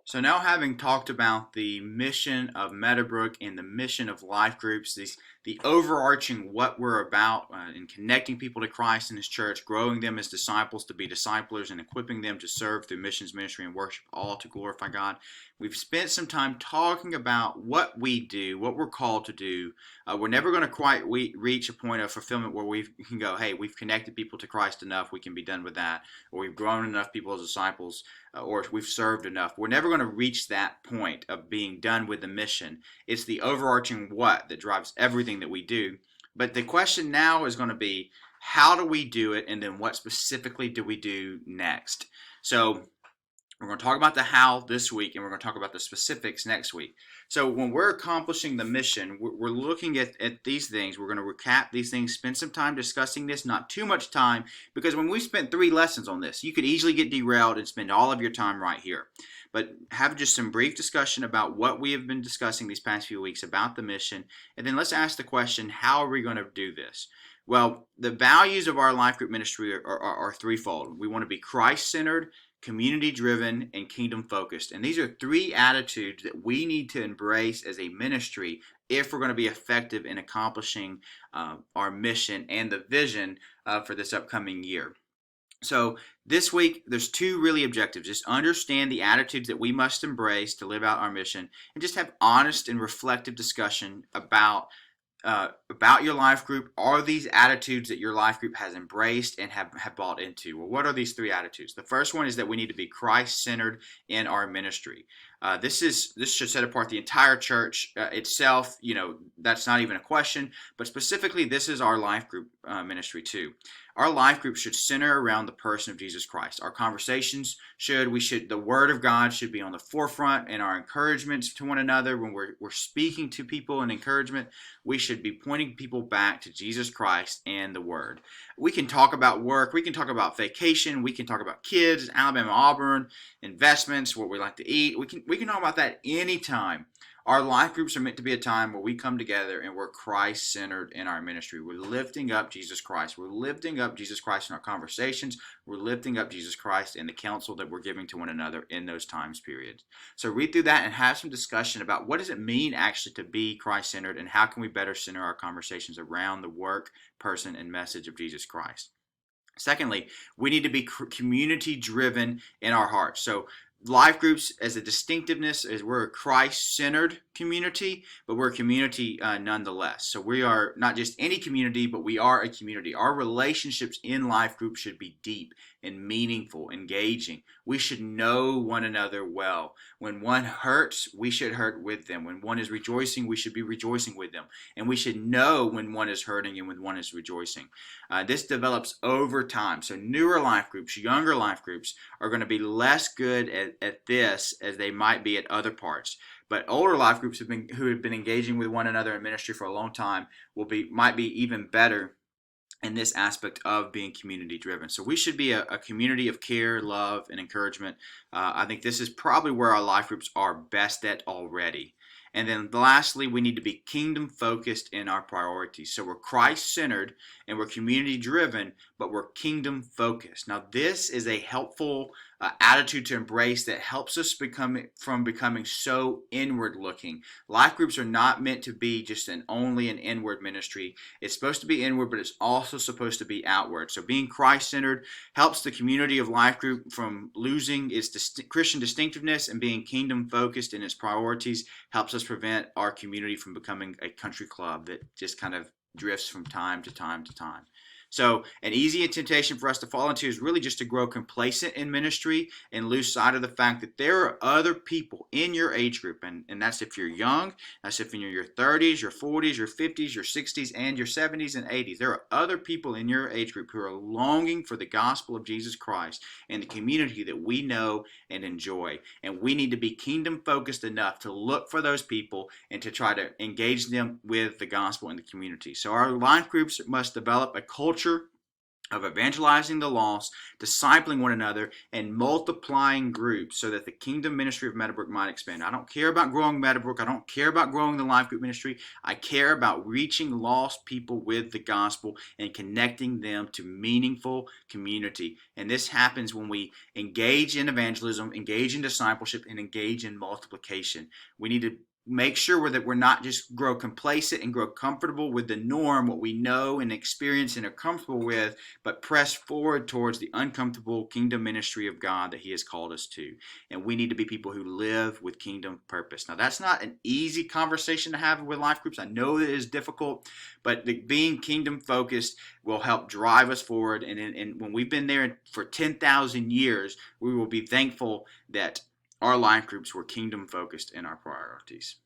So now, having talked about the mission of Meadowbrook and the mission of life groups, the overarching what we're about in connecting people to Christ and His church, growing them as disciples to be disciplers, and equipping them to serve through missions, ministry, and worship, all to glorify God. We've spent some time talking about what we do, what we're called to do. We're never going to quite reach a point of fulfillment where we can go, hey, we've connected people to Christ enough, we can be done with that, or we've grown enough people as disciples, or we've served enough. We're never going to reach that point of being done with the mission. It's the overarching what that drives everything that we do. But the question now is going to be, how do we do it, and then what specifically do we do next? So we're going to talk about the how this week, and we're going to talk about the specifics next week. So when we're accomplishing the mission, we're looking at these things. We're going to recap these things, spend some time discussing this, not too much time, because when we spent 3 lessons on this, you could easily get derailed and spend all of your time right here. But have just some brief discussion about what we have been discussing these past few weeks about the mission, and then let's ask the question, how are we going to do this? Well, the values of our life group ministry are threefold. We want to be Christ-centered, community-driven, and kingdom-focused. And these are 3 attitudes that we need to embrace as a ministry if we're going to be effective in accomplishing our mission and the vision for this upcoming year. So this week, there's 2 really objectives. Just understand the attitudes that we must embrace to live out our mission, and just have honest and reflective discussion about your life group. Are these attitudes that your life group has embraced and have bought into? Well, what are these 3 attitudes? The first one is that we need to be Christ-centered in our ministry. This should set apart the entire church itself. That's not even a question. But specifically, this is our life group ministry too. Our life group should center around the person of Jesus Christ. Our conversations the Word of God should be on the forefront, and our encouragements to one another when we're speaking to people in encouragement, we should be pointing people back to Jesus Christ and the Word. We can talk about work, we can talk about vacation, we can talk about kids, Alabama, Auburn, investments, what we like to eat. We can talk about that anytime. Our life groups are meant to be a time where we come together and we're Christ-centered in our ministry. We're lifting up Jesus Christ. We're lifting up Jesus Christ in our conversations. We're lifting up Jesus Christ in the counsel that we're giving to one another in those times periods. So read through that and have some discussion about what does it mean actually to be Christ-centered, and how can we better center our conversations around the work, person, and message of Jesus Christ. Secondly, we need to be community-driven in our hearts. So life groups, as a distinctiveness, is we're a Christ-centered community, but we're a community nonetheless. So we are not just any community, but we are a community. Our relationships in life groups should be deep and meaningful, engaging. We should know one another well. When one hurts, we should hurt with them. When one is rejoicing, we should be rejoicing with them. And we should know when one is hurting and when one is rejoicing. This develops over time. So newer life groups, younger life groups are going to be less good at this as they might be at other parts. But older life groups who have been engaging with one another in ministry for a long time might be even better in this aspect of being community driven. So we should be a community of care, love, and encouragement. I think this is probably where our life groups are best at already. And then lastly, we need to be kingdom focused in our priorities. So we're Christ centered and we're community driven, but we're kingdom focused. Now this is a helpful attitude to embrace that helps us from becoming so inward looking. Life groups are not meant to be just only an inward ministry. It's supposed to be inward, but it's also supposed to be outward. So being Christ centered helps the community of life group from losing its Christian distinctiveness, and being kingdom focused in its priorities helps us prevent our community from becoming a country club that just kind of drifts from time to time to time. So an easy temptation for us to fall into is really just to grow complacent in ministry and lose sight of the fact that there are other people in your age group. And that's if you're young, that's if you're in your 30s, your 40s, your 50s, your 60s, and your 70s and 80s. There are other people in your age group who are longing for the gospel of Jesus Christ and the community that we know and enjoy. And we need to be kingdom focused enough to look for those people and to try to engage them with the gospel in the community. So our life groups must develop a culture of evangelizing the lost, discipling one another, and multiplying groups so that the kingdom ministry of Meadowbrook might expand. I don't care about growing Meadowbrook. I don't care about growing the life group ministry. I care about reaching lost people with the gospel and connecting them to meaningful community. And this happens when we engage in evangelism, engage in discipleship, and engage in multiplication. We need to make sure that we're not just grow complacent and grow comfortable with the norm, what we know and experience and are comfortable with, but press forward towards the uncomfortable kingdom ministry of God that he has called us to. And we need to be people who live with kingdom purpose. Now, that's not an easy conversation to have with life groups. I know it is difficult, but being kingdom focused will help drive us forward. And when we've been there for 10,000 years, we will be thankful that our life groups were kingdom focused in our priorities.